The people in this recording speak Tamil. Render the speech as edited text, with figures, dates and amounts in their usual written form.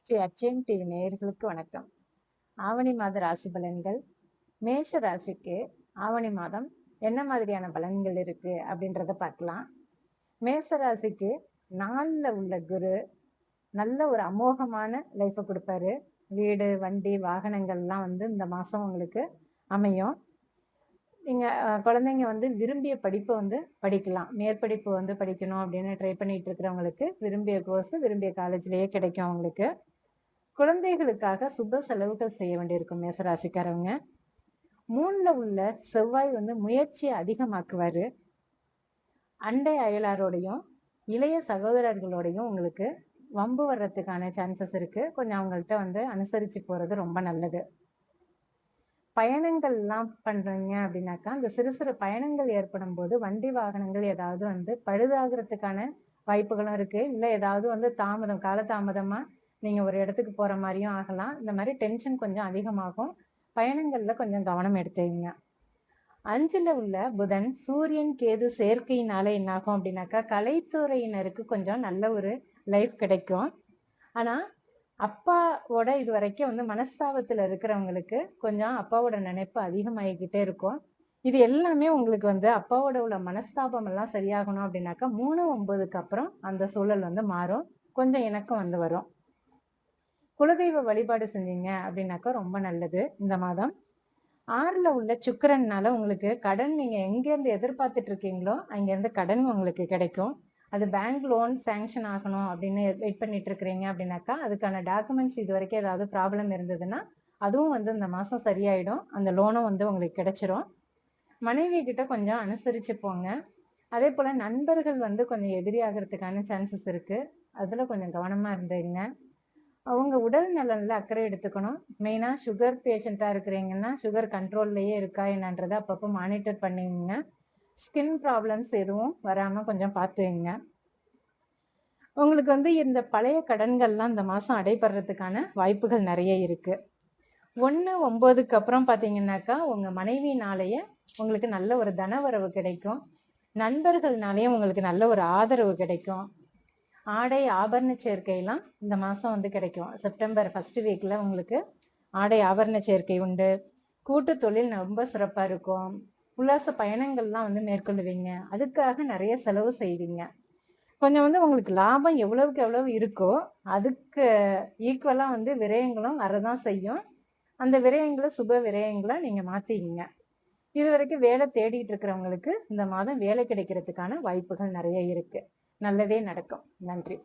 ஸ்ரீ அட்சயம் டிவி நேயர்களுக்கு வணக்கம். ஆவணி மாத ராசி பலன்கள். மேஷ ராசிக்கு ஆவணி மாதம் என்ன மாதிரியான பலன்கள் இருக்கு அப்படின்றத பார்க்கலாம். மேஷ ராசிக்கு 4ல் உள்ள குரு நல்ல ஒரு அமோகமான லைஃப்பை கொடுப்பாரு. வீடு, வண்டி, வாகனங்கள்லாம் இந்த மாதம் உங்களுக்கு அமையும். நீங்கள் குழந்தைங்க விரும்பிய படிப்பை படிக்கலாம். மேற்படிப்பு படிக்கணும் அப்படின்னு ட்ரை பண்ணிட்டு இருக்கிறவங்களுக்கு விரும்பிய கோர்ஸ் விரும்பிய காலேஜ்லேயே கிடைக்கும். அவங்களுக்கு குழந்தைகளுக்காக சுப செலவுகள் செய்ய வேண்டியிருக்கும். மேசராசிக்காரவங்க 3ல் உள்ள செவ்வாய் முயற்சியை அதிகமாக்குவார். அண்டை அயலாரோடையும் இளைய சகோதரர்களோடையும் உங்களுக்கு வம்பு வர்றதுக்கான சான்சஸ் இருக்குது. கொஞ்சம் அவங்கள்ட்ட அனுசரித்து போகிறது ரொம்ப நல்லது. பயணங்கள்லாம் பண்ணுறீங்க அப்படின்னாக்கா அந்த சிறு சிறு பயணங்கள் ஏற்படும் போது வண்டி வாகனங்கள் ஏதாவது பழுதாகிறதுக்கான வாய்ப்புகளும் இருக்குது. இல்லை ஏதாவது காலதாமதமாக நீங்கள் ஒரு இடத்துக்கு போகிற மாதிரியும் ஆகலாம். இந்த மாதிரி டென்ஷன் கொஞ்சம் அதிகமாகும். பயணங்களில் கொஞ்சம் கவனம் எடுத்துங்க. 5ல் உள்ள புதன் சூரியன் கேது சேர்க்கையினால என்னாகும் அப்படின்னாக்கா கலைத்துறையினருக்கு கொஞ்சம் நல்ல ஒரு லைஃப் கிடைக்கும். ஆனால் அப்பாவோட இது வரைக்கும் மனஸ்தாபத்தில் இருக்கிறவங்களுக்கு கொஞ்சம் அப்பாவோட நினைப்பு அதிகமாகிக்கிட்டே இருக்கும். இது எல்லாமே உங்களுக்கு அப்பாவோட உள்ள மனஸ்தாபம் எல்லாம் சரியாகணும் அப்படின்னாக்கா 3/9க்கு அப்புறம் அந்த சூழல் மாறும். கொஞ்சம் இணக்கம் வரும். குலதெய்வ வழிபாடு செஞ்சீங்க அப்படின்னாக்கா ரொம்ப நல்லது. இந்த மாதம் 6ல் உள்ள சுக்கிரன்னால உங்களுக்கு கடன் நீங்கள் எங்கேருந்து எதிர்பார்த்துட்டு இருக்கீங்களோ அங்கேருந்து கடன் உங்களுக்கு கிடைக்கும். அது பேங்க் லோன் சேங்ஷன் ஆகணும் அப்படின்னு வெயிட் பண்ணிட்டு இருக்கிறீங்க அப்படின்னாக்கா அதுக்கான டாக்குமெண்ட்ஸ் இது வரைக்கும் ஏதாவது ப்ராப்ளம் இருந்ததுன்னா அதுவும் இந்த மாதம் சரியாயிடும். அந்த லோனும் உங்களுக்கு கிடைச்சிரும். மனைவி கிட்ட கொஞ்சம் அனுசரித்து போங்க. அதே போல் நண்பர்கள் கொஞ்சம் எதிரியாகிறதுக்கான சான்சஸ் இருக்குது. அதில் கொஞ்சம் கவனமாக இருந்துங்க. அவங்க உடல் நலனில் அக்கறை எடுத்துக்கணும். மெயினாக சுகர் பேஷண்ட்டாக இருக்கிறீங்கன்னா சுகர் கண்ட்ரோல்லையே இருக்கா என்னன்றதை அப்பப்போ மானிட்டர் பண்ணிங்க. ஸ்கின் ப்ராப்ளம்ஸ் எதுவும் வராமல் கொஞ்சம் பார்த்துங்க. உங்களுக்கு இந்த பழைய கடன்கள்லாம் இந்த மாதம் அடைபடுறதுக்கான வாய்ப்புகள் நிறைய இருக்குது. 1/9க்கு அப்புறம் பார்த்தீங்கன்னாக்கா உங்கள் மனைவினாலேயே உங்களுக்கு நல்ல ஒரு தனவரவு கிடைக்கும். நண்பர்கள்னாலேயும் உங்களுக்கு நல்ல ஒரு ஆதரவு கிடைக்கும். ஆடை ஆபரண சேர்க்கையெல்லாம் இந்த மாதம் கிடைக்கும். செப்டம்பர் ஃபஸ்ட்டு வீக்கில் உங்களுக்கு ஆடை ஆபரண சேர்க்கை உண்டு. கூட்டு தொழில் ரொம்ப சிறப்பாக இருக்கும். உல்லாச பயணங்கள்லாம் மேற்கொள்ளுவீங்க. அதுக்காக நிறைய செலவு செய்வீங்க. கொஞ்சம் உங்களுக்கு லாபம் எவ்வளவுக்கு எவ்வளவு இருக்கோ அதுக்கு ஈக்குவலாக விரயங்களும் வரதான் செய்யும். அந்த விரயங்களை சுப விரயங்களை நீங்கள் மாற்றிக்கிங்க. இது வரைக்கும் வேலை தேடிட்டு இருக்கிறவங்களுக்கு இந்த மாதம் வேலை கிடைக்கிறதுக்கான வாய்ப்புகள் நிறைய இருக்குது. நல்லதே நடக்கும். நன்றி.